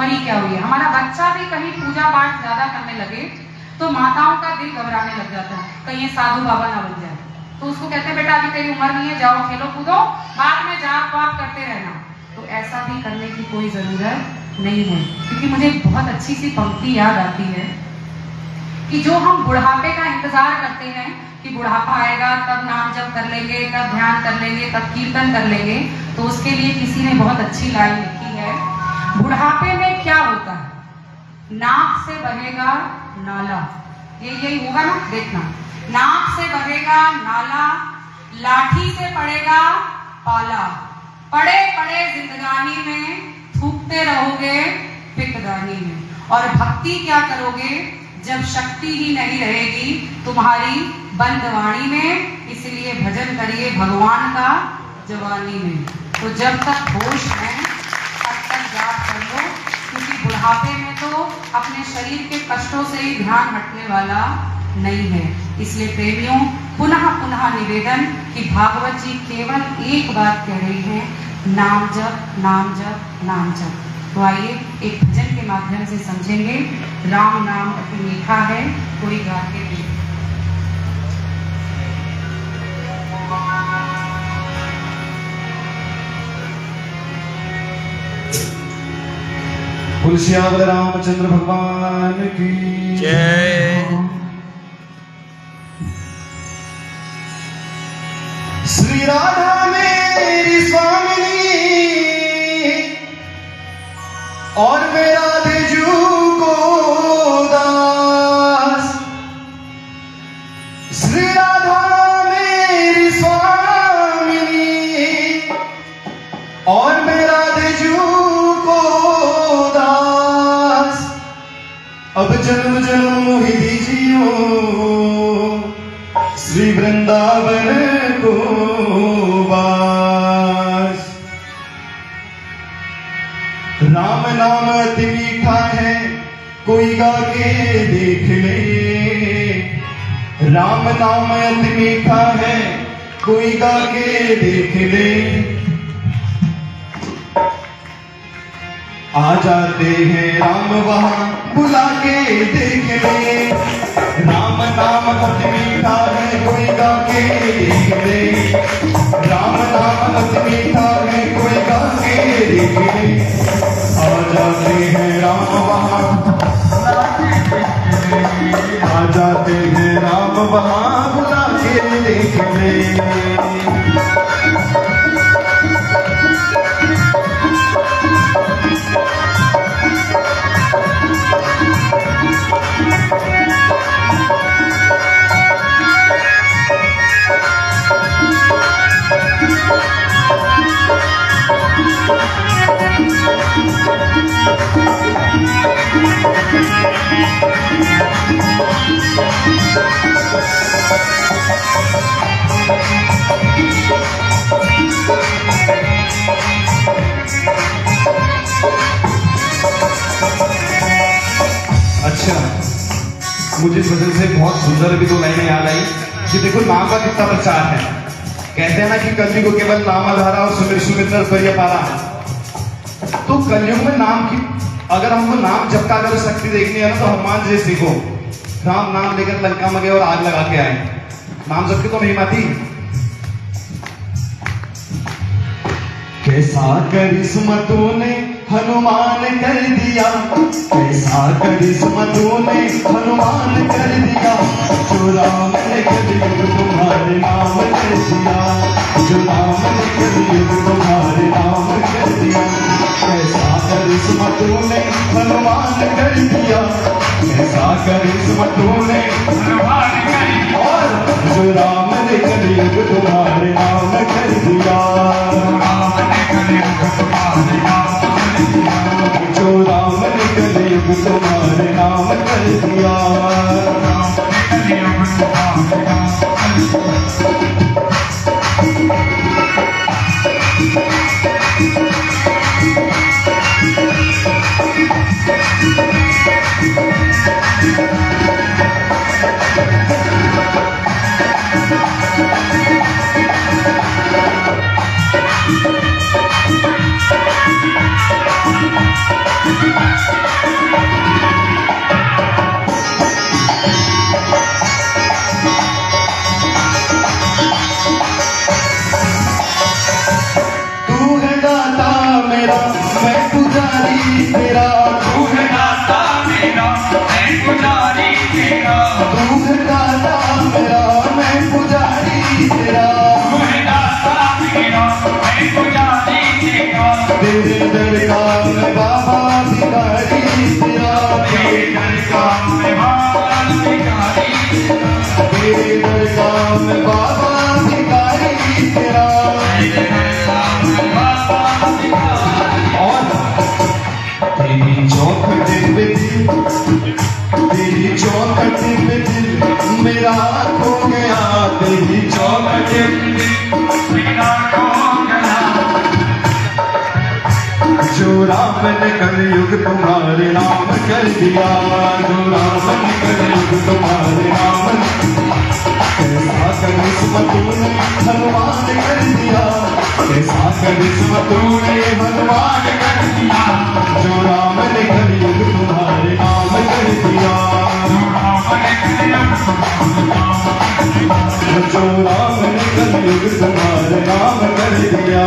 कुंवारी क्या हुई है। हमारा बच्चा भी कहीं पूजा पाठ ज्यादा करने लगे तो माताओं का दिल घबराने लग जाता है, कहीं ये साधु बाबा ना बन जाए। तो उसको कहते हैं बेटा अभी तेरी उम्र नहीं है, जाओ खेलो कूदो, बाद में जाप वाप करते रहना। तो ऐसा भी करने की कोई जरूरत नहीं है, क्योंकि मुझे एक बहुत अच्छी सी पंक्ति याद आती है कि जो हम बुढ़ापे का इंतजार करते हैं कि बुढ़ापा आएगा तब नाम जप कर लेंगे, तब ध्यान कर लेंगे, तब कीर्तन कर लेंगे, तो उसके लिए किसी ने बहुत अच्छी लाइन लिखी है। बुढ़ापे में क्या होता है, नाक से बहेगा नाला, यही होगा ना, देखना, नाक से बहेगा नाला, लाठी से पड़ेगा पाला, पड़े पड़े जिंदगानी में थूकते रहोगे पिकदानी में। और भक्ति क्या करोगे जब शक्ति ही नहीं रहेगी तुम्हारी बंद वाणी में, इसलिए भजन करिए भगवान का जवानी में। तो जब तक होश है तब तक जाप कर लो, क्योंकि बुढ़ापे में तो अपने शरीर के कष्टों से ही ध्यान हटने वाला नहीं है। इसलिए प्रेमियों पुनः पुनः निवेदन कि भागवत जी केवल एक बात कह रही है, नाम जप नाम जप नाम जप। तो आइए एक भजन के माध्यम से समझेंगे, राम नाम अति मीठा है कोई गा के नहीं। तुलसियावल रामचंद्र भगवान की जय। श्री राधा मेरी स्वामिनी और मैं राधे जू को दास। श्री राधा मेरी स्वामिनी और मैं राधे जू को दास। अब जन्म जन्म ही दीजियो श्री वृंदावन को बास। राम नाम अति मीठा है कोई गा के देख ले। राम नाम अति मीठा है कोई गा के देख ले। आ जाते हैं राम वहां बुला के देख ले। राम नाम अति मीठा है कोई गा के देख ले। राम नाम अति मीठा है कोई गा के देख ले। आ जाते हैं राम वहां, आ जाते हैं राम वहां बुला के देख ले। अच्छा, मुझे इस वजह से बहुत सुंदर भी दो लाइनें याद आई कि देखो नाम का कितना प्रचार है। कहते हैं ना कि कलयुग को केवल नाम आधारा और सुमिर सुमिर पर पारा। तो कलयुग में नाम की अगर हमको नाम जप का अगर शक्ति देखनी है ना तो हनुमान जी सीखो। राम नाम लेकर लंका में गए और आग लगा के आए। नाम जप की तो महिमा थी। कैसा करिश्मा तूने हनुमान कर दिया, कैसा करिश्मा तूने हनुमान कर दिया। जो राम ने कलयुग तुम्हारे नाम कर दिया, जो राम ने कलयुग तुम्हारे नाम कर दिया। कैसा करिश्मा तूने हनुमान कर दिया, कैसा करिश्मा तूने हनुमान कर दिया। और जो राम ने कलयुग तुम्हारे नाम कर दिया, जो राम ने कलयुग तुम्हारे नाम कर दिया। तू है दाता मेरा मैं पुजारी तेरा, तू है दाता मेरा मैं पुजारी तेरा, तू है दाता मेरा मैं पुजारी तेरा, तू है दाता मेरा मैं पुजारी तेरा, तेरे दरगाह में बाबा भिखारी तेरा, तेरे दरगाह में बाबा भिखारी तेरा, तेरे दरगाह में बाबा भिखारी तेरा। तेरे दरगाह में बाबा भिखारी। और तेरी चौखट पे दिल, तेरी चौखट पे दिल मेरा खो गया, तेरी चौखट मेरा खो गया, जो राम ने कलयुग तुम्हारे नाम कर दिया, जो राम ने कलयुग तुम्हारे नाम, कैसा करिश्मा तूने हनुमान कर दिया, कैसा करिश्मा तूने हनुमान कर दिया, जो राम ने कलयुग तुम्हारे नाम कर दिया, जो राम ने कलयुग तुम्हारे नाम कर दिया।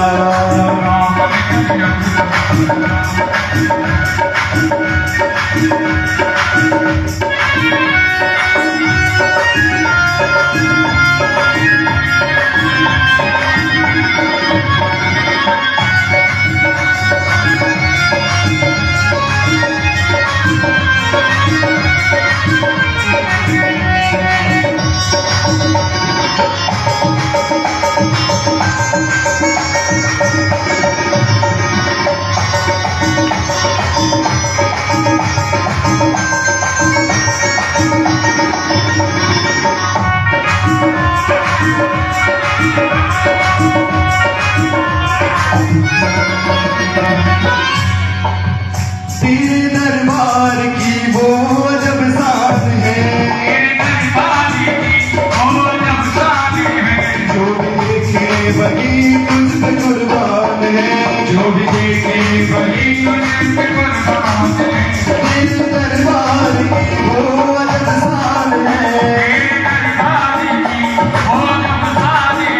तेरे दरबार की वो अजब शान है, तेरे दरबार की वो अजब शान है, जो भी देखे वही तुझ पे कुर्बान है, जो भी देखे वही तुझ पे कुर्बान है, तेरे दरबार की वो अजब शान है, तेरे दरबार की वो अजब शान है,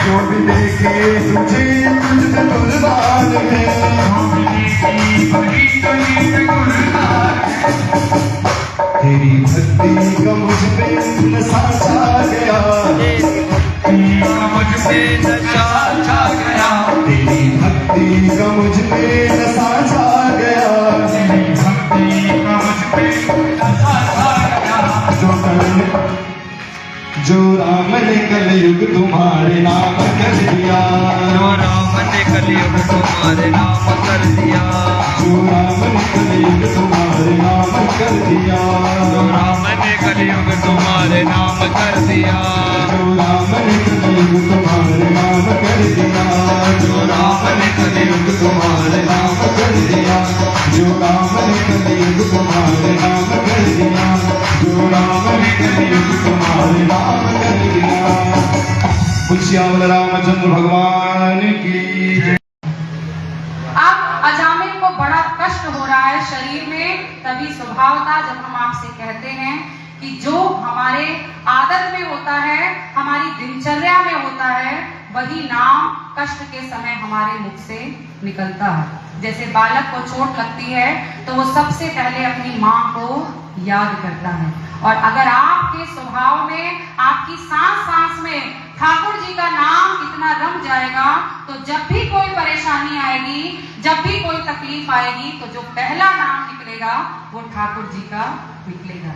जो भी देखे तुझे तुझ पे कुर्बान है, जो भी देखे वही तुझ पे कुर्बान है। तेरी भक्ति का मुझ पे नशा छा गया, मुझ पे नशा छा गया, तेरी भक्ति का मुझ पे नशा छा गया, तेरी भक्ति का मुझ पे नशा छा गया, जो राम ने कलयुग तुम्हारे नाम कर दिया, जो राम ने कलयुग तुम्हारे नाम कर दिया, जो राम ने कलयुग तुम्हारे नाम कर दिया, जो राम ने कलयुग तुम्हारे नाम कर दिया, जो राम ने कलयुग तुम्हारे नाम कर दिया, जो राम ने कलयुग तुम्हारे नाम कर दिया, जो राम ने कलयुग तुम्हारे नाम कर दिया, जो राम ने कलयुग तुम्हारे नाम कर दिया। श्याम रामचंद्र भगवान की जय। अब अजामिल को बड़ा कष्ट हो रहा है शरीर में, तभी स्वभावतः जब हम आपसे कहते हैं कि जो हमारे आदत में होता है, हमारी दिनचर्या में होता है, वही नाम कष्ट के समय हमारे मुख से निकलता है। जैसे बालक को चोट लगती है तो वो सबसे पहले अपनी माँ को याद करता है, और अगर आपके स्वभाव में, आपकी सांस सांस में ठाकुर जी का नाम इतना रम जाएगा, तो जब भी कोई परेशानी आएगी, जब भी कोई तकलीफ आएगी, तो जो पहला नाम निकलेगा वो ठाकुर जी का निकलेगा।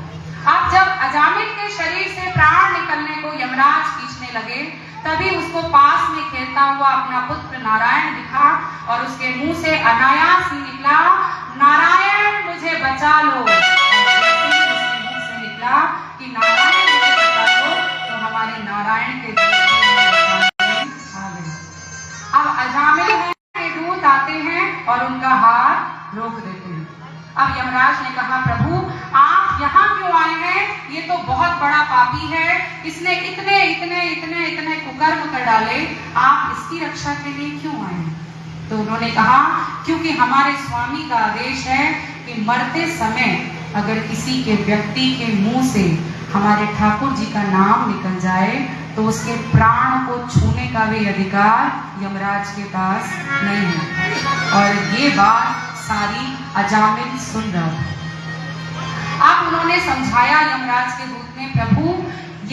अब जब अजामिल के शरीर से प्राण निकलने को यमराज खींचने लगे, तभी उसको पास में खेलता हुआ अपना पुत्र नारायण दिखा, और उसके मुंह से अनायास ही निकला, नारायण मुझे बचा लो। उसके मुंह से निकला कि नारायण मुझे बचा लो, तो हमारे नारायण के दूत आ गए। अब अजामिल के दूत आते हैं और उनका हाथ रोक देते हैं। अब यमराज ने कहा, प्रभु आप यहाँ क्यों आए हैं? ये तो बहुत बड़ा पापी है, इसने इतने इतने इतने इतने कुकर्म कर डाले, आप इसकी रक्षा के लिए क्यों आए हैं? तो उन्होंने कहा क्योंकि हमारे स्वामी का आदेश है कि मरते समय अगर किसी के व्यक्ति के मुंह से हमारे ठाकुर जी का नाम निकल जाए तो उसके प्राण को छूने का भी अधिकार यमराज के पास नहीं है। और ये बात सारी अजामिल सुन रहा था। अब उन्होंने समझाया यमराज के दूत ने, प्रभु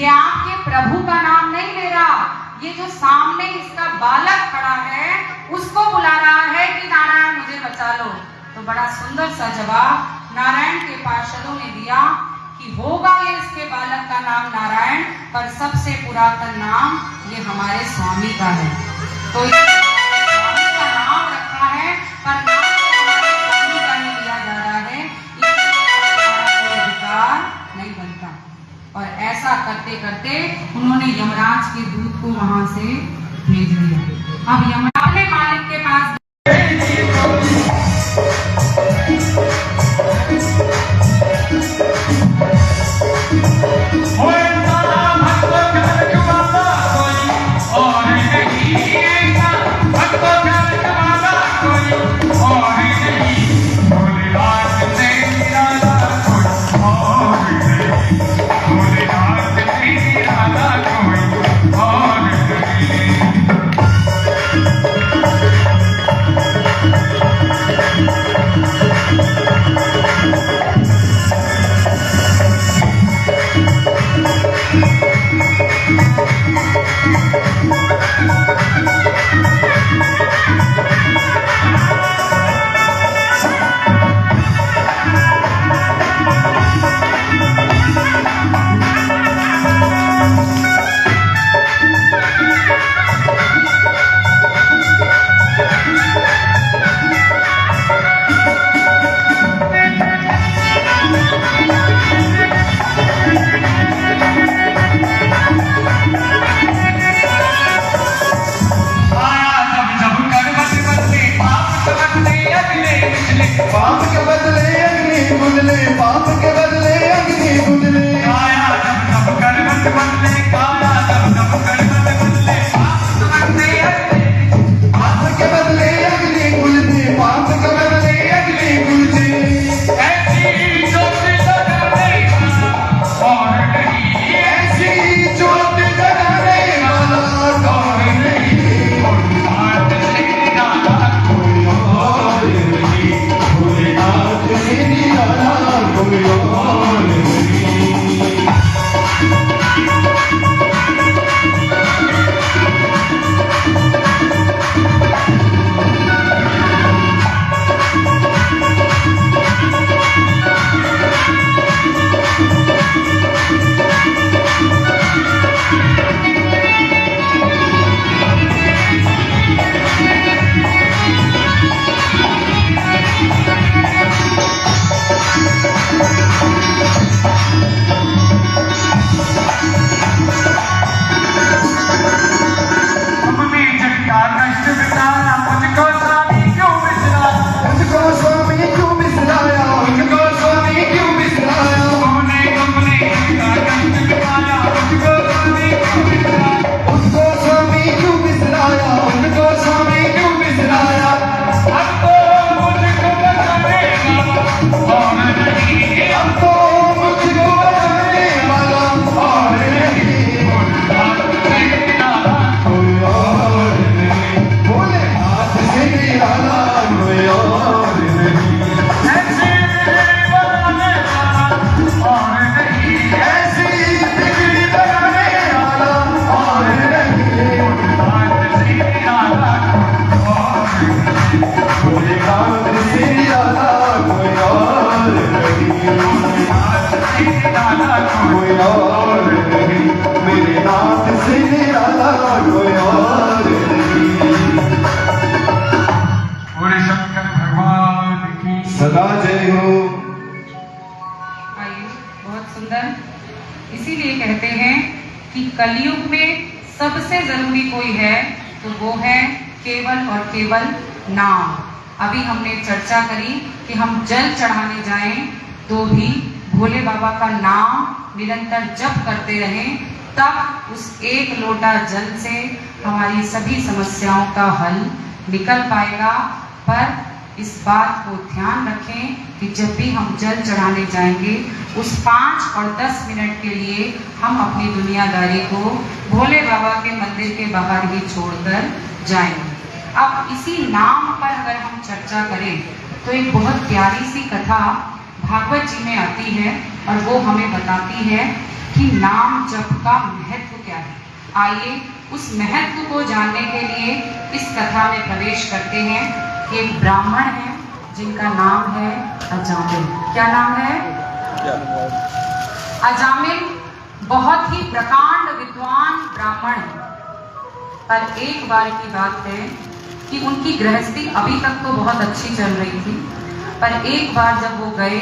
ये आपके प्रभु का नाम नहीं ले रहा, ये जो सामने इसका बालक खड़ा है उसको बुला रहा है कि नारायण मुझे बचा लो। तो बड़ा सुंदर सा जवाब नारायण के पार्षदों ने दिया कि होगा ये इसके बालक का नाम नारायण, पर सबसे पुरातन नाम ये हमारे स्वामी का है। तो स्वामी का नाम रखा है पर नाम हमारे स्वामी का नहीं लिया जा रहा है, इसलिए अधिकार नहीं बनता। और ऐसा करते करते उन्होंने यमराज के दूत को वहां से भेज दिया। अब यमराज अपने मालिक के पास पाप के बदले अग्नि बुझले, पाप के बदले अग्नि बुझले, काया जब जब करवट बदले, काया जब जब करवट बदले, पाप के बदले अग्नि बुझले, पाप के बदले अग्नि बुझले। ऐसी ज्योत जगाने वाला और नहीं, ऐसी ज्योत जगाने वाला और नहीं, भोलेनाथ से निराला कोई और नहीं, भोलेनाथ से निराला कोई और नहीं। अपनी जग का कष्ट बिताया, मुझको स्वामी क्यों बिसराया, मुझको स्वामी क्यों बिसराया, मुझको स्वामी क्यों बिसराया। तुमने अपने जग का कष्ट बिताया, मुझको स्वामी क्यों बिसराया, उनको स्वामी क्यों बिसराया, उनको स्वामी क्यों बिसराया। अब तो मुझको बचाने वाला और नहीं, अब तो मुझको बचाने वाला और नहीं, भोलेनाथ से निराला कोई और नहीं, भोलेनाथ से निराला कोई और नहीं। ऐसे बिगड़ी बनाने वाला और नहीं, ऐसी बिगड़ी बनाने वाला और नहीं, भोलेनाथ से निराला और नहीं, भोलेनाथ से निराला कोई और नहीं, भोलेनाथ से निराला कोई और नहीं, मेरे नाथ से निराला कोई और नहीं। बोले शंकर भगवान की सदा जय हो। आइए, बहुत सुंदर। इसीलिए कहते हैं कि कलयुग में सबसे जरूरी कोई है तो वो है केवल और केवल नाम। अभी हमने चर्चा करी कि हम जल चढ़ाने जाएं तो भी भोले बाबा का नाम निरंतर जप करते रहें, तब उस एक लोटा जल से हमारी सभी समस्याओं का हल निकल पाएगा। पर इस बात को ध्यान रखें कि जब भी हम जल चढ़ाने जाएंगे उस 5 और 10 मिनट के लिए हम अपनी दुनियादारी को भोले बाबा के मंदिर के बाहर ही छोड़कर जाएंगे। अब इसी नाम पर अगर हम चर्चा करें तो एक बहुत प्यारी सी कथा भागवत जी में आती है और वो हमें बताती है कि नाम जप का महत्व क्या है। आइए उस महत्व को जानने के लिए इस कथा में प्रवेश करते हैं। एक ब्राह्मण है जिनका नाम है अजामिल। क्या नाम है? अजामिल बहुत ही प्रकांड विद्वान ब्राह्मण है। पर एक बार की बात है कि उनकी गृहस्थी अभी तक तो बहुत अच्छी चल रही थी, पर एक बार जब वो गए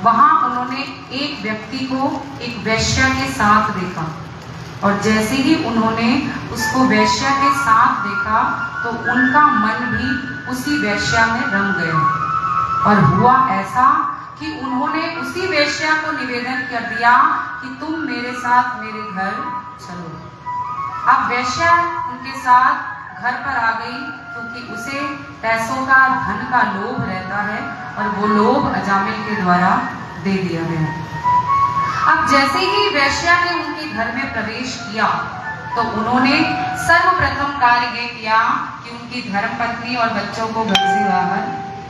वहां उन्होंने एक व्यक्ति को एक वैश्या के साथ देखा और जैसे ही उन्होंने उसको वैश्या के साथ देखा तो उनका मन भी उसी वैश्या में रंग गया और हुआ ऐसा कि उन्होंने उसी वैश्या को निवेदन कर दिया कि तुम मेरे साथ मेरे घर चलो। अब वैश्या उनके साथ घर पर आ गई क्योंकि उसे पैसों का धन का लोभ रहता है और वो लोभ अजामिल के द्वारा दे दिया गया। अब जैसे ही वैश्या ने उनके घर में प्रवेश किया तो उन्होंने सर्वप्रथम कार्य ये किया कि उनकी धर्मपत्नी और बच्चों को घर से बाहर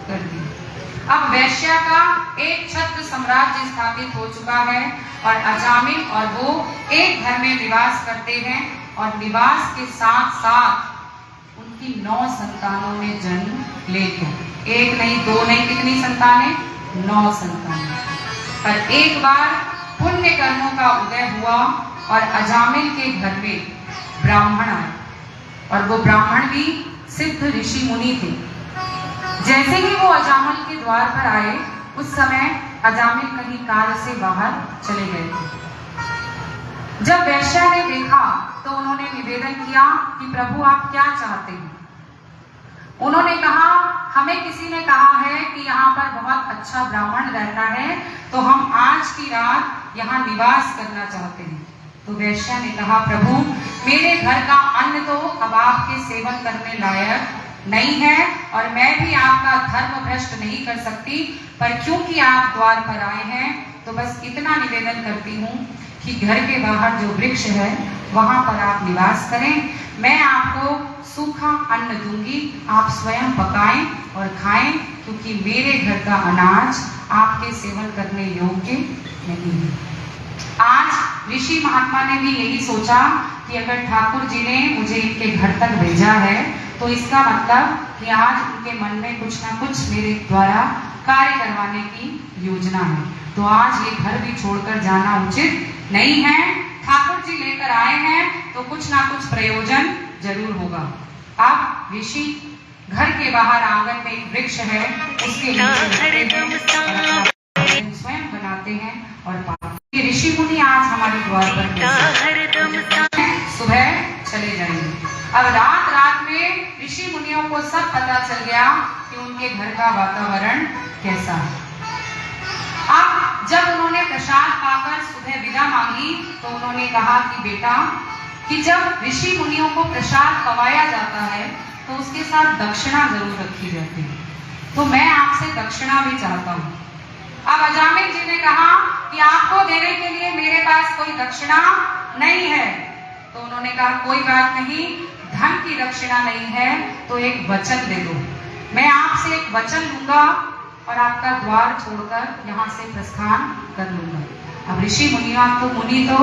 कर दिया। अब वैश्या का एक छत्र साम्राज्य स्थापित हो चुका है और अजामिल और वो एक घर में निवास करते हैं और निवास के साथ साथ उनकी 9 संतानों ने जन्म ले लिया। एक नहीं, 2 नहीं, कितनी संतानें? 9 संतानें। पर एक बार पुण्य कर्मों का उदय हुआ और अजामिल के घर में ब्राह्मण आए और वो ब्राह्मण भी सिद्ध ऋषि मुनि थे। जैसे ही वो अजामिल के द्वार पर आए उस समय अजामिल कहीं कार्य से बाहर चले गए थे। जब वैश्या ने देखा तो उन्होंने निवेदन किया कि प्रभु आप क्या चाहते हैं? उन्होंने कहा हमें किसी ने कहा है कि यहाँ पर बहुत अच्छा ब्राह्मण रहता है तो हम आज की रात यहाँ निवास करना चाहते हैं। तो वैश्या ने कहा प्रभु मेरे घर का अन्न तो अब आपके सेवन करने लायक नहीं है और मैं भी आपका धर्म भ्रष्ट नहीं कर सकती, पर क्योंकि आप द्वार पर आए हैं तो बस इतना निवेदन करती हूँ कि घर के बाहर जो वृक्ष है वहां पर आप निवास करें। मैं आपको सूखा अन्न दूंगी, आप स्वयं पकाएं और खाएं क्योंकि मेरे घर का अनाज आपके सेवन करने योग्य नहीं है। आज ऋषि महात्मा ने भी यही सोचा कि अगर ठाकुर जी ने मुझे इनके घर तक भेजा है तो इसका मतलब कि आज उनके मन में कुछ ना कुछ मेरे द्वारा कार्य करवाने की योजना है। तो आज ये घर भी छोड़कर जाना उचित नहीं है। ठाकुर जी लेकर आए हैं तो कुछ ना कुछ प्रयोजन जरूर होगा। अब ऋषि घर के बाहर आंगन में एक वृक्ष है उसके नीचे स्वयं बनाते हैं और पाते। ये ऋषि मुनि आज हमारे द्वार पर सुबह चले जाएंगे। अब रात में ऋषि मुनियों को सब पता चल गया कि उनके घर का वातावरण कैसा है। अब जब उन्होंने प्रसाद पाकर सुबह विदा मांगी तो उन्होंने कहा कि बेटा कि जब ऋषि मुनियों को प्रसाद पवाया जाता है तो उसके साथ दक्षिणा जरूर रखी जाती है, तो मैं आपसे दक्षिणा भी चाहता हूँ। अब अजामिल जी ने कहा कि आपको देने के लिए मेरे पास कोई दक्षिणा नहीं है। तो उन्होंने कहा कोई बात नहीं, धन की दक्षिणा नहीं है तो एक वचन दे दो। मैं आपसे एक वचन लूंगा और आपका द्वार छोड़कर यहाँ से प्रस्थान कर लूंगा। अब ऋषि मुनि तो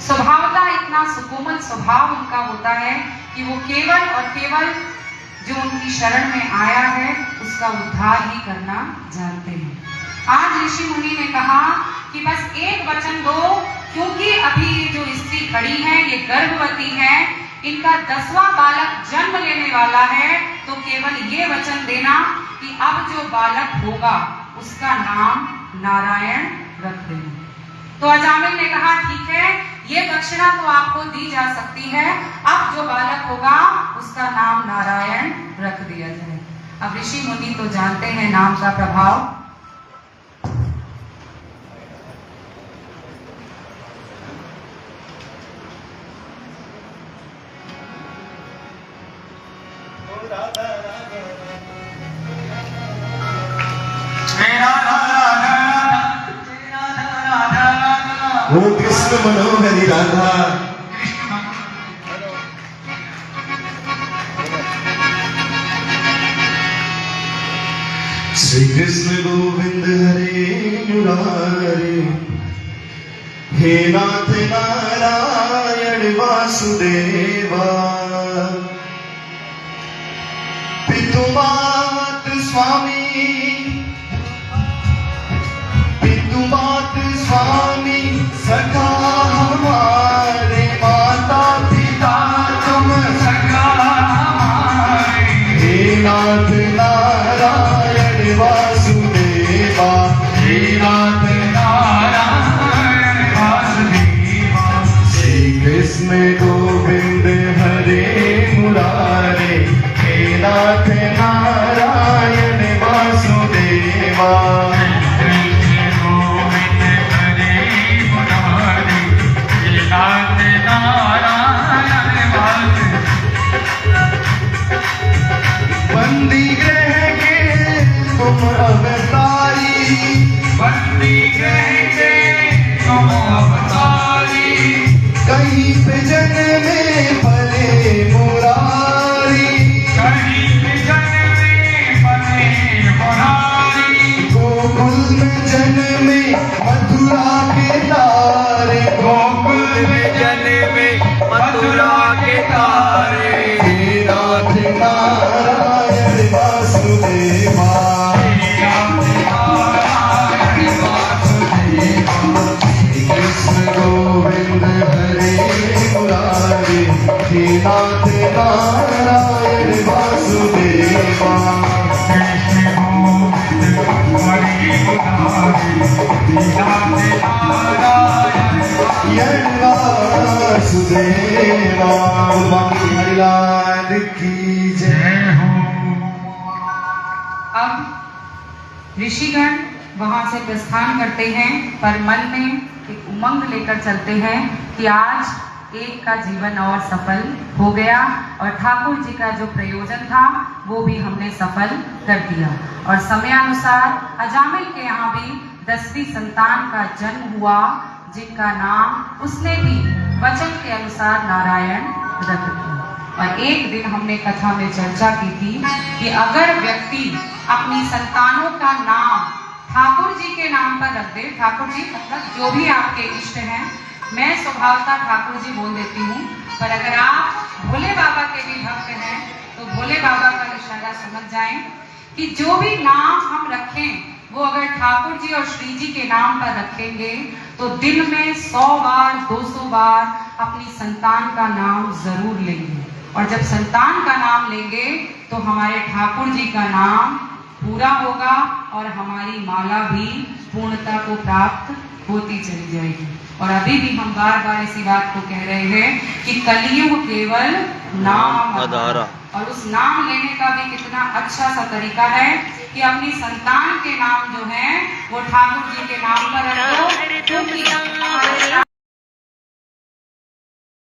स्वभावतः इतना सुकोमल स्वभाव उनका होता है कि वो केवल और केवल जो उनकी शरण में आया है उसका उद्धार ही करना जानते हैं। आज ऋषि मुनि ने कहा कि बस एक वचन दो, क्योंकि अभी ये जो स्त्री खड़ी है ये गर्भवती है, इनका 10वां बालक जन्म लेने वाला है, तो केवल ये वचन देना कि अब जो बालक होगा उसका नाम नारायण रख देना। तो अजामिल ने कहा ठीक है, ये दक्षिणा तो आपको दी जा सकती है, अब जो बालक होगा उसका नाम नारायण रख दिया जाए। अब ऋषि मुनि तो जानते हैं नाम का प्रभाव। वो कृष्ण मनोहरी राधा। श्री कृष्ण गोविंद हरे मुरारी, हे नाथ नारायण वासुदेवा, पितु मात स्वामी, पितु मात स्वामी सखा हमारे, माता पिता तुम सखा हमारे, हे नाथ नारायण वासुदेवा, हे नाथ नारायण वासुदेवा, श्री कृष्ण गोविंद हरे मुरारे, हे नाथ नारायण वासुदेवा, कृष्ण गोविंद हरे मुरारी, हे नाथ नारायण वासुदेवा। बंदी गृह के तुम अवतारी, बंदी गृह के तुम अवतारी, कहीं पे जन्मे भले मुरारी, कहीं पे जन्मे बने मुरारी, गोकुल में जन्मे मथुरा के तारे, गोकुल में जन्मे मथुरा के तारे, हे नाथ नारायण वासुदेवा, श्री कृष्ण गोविंद हरे मुरारी, हे नाथ नारायण वासुदेवा, कृष्ण गोविंद हरे मुरारी, हे नाथ नारायण वासुदेवा। बाकी हरिलाल की जय। जय हो। अब ऋषिगण वहां से प्रस्थान करते हैं, पर मन में एक उमंग लेकर चलते हैं कि आज एक का जीवन और सफल हो गया और ठाकुर जी का जो प्रयोजन था वो भी हमने सफल कर दिया। और समयानुसार अजामिल के यहाँ भी 10वीं संतान का जन्म हुआ, जिनका नाम उसने भी वचन के अनुसार नारायण रख दिया। और एक दिन हमने कथा में चर्चा की थी कि अगर व्यक्ति अपनी संतानों का नाम ठाकुर जी के नाम पर रख दे, ठाकुर जी मतलब जो भी आपके इष्ट हैं, मैं स्वभावतः ठाकुर जी बोल देती हूँ, पर अगर आप भोले बाबा के भी भक्त हैं तो भोले बाबा का इशारा समझ जाएं कि जो भी नाम हम रखें वो अगर ठाकुर जी और श्री जी के नाम पर रखेंगे तो दिन में 100 बार 200 बार अपनी संतान का नाम जरूर लेंगे। और जब संतान का नाम लेंगे तो हमारे ठाकुर जी का नाम पूरा होगा और हमारी माला भी पूर्णता को प्राप्त होती चली जाएगी। और अभी भी हम बार बार इसी बात को कह रहे हैं कि कलियुग केवल नाम आधारा, और उस नाम लेने का भी कितना अच्छा सा तरीका है कि अपनी संतान के नाम जो है वो ठाकुर जी के नाम पर रखो, क्योंकि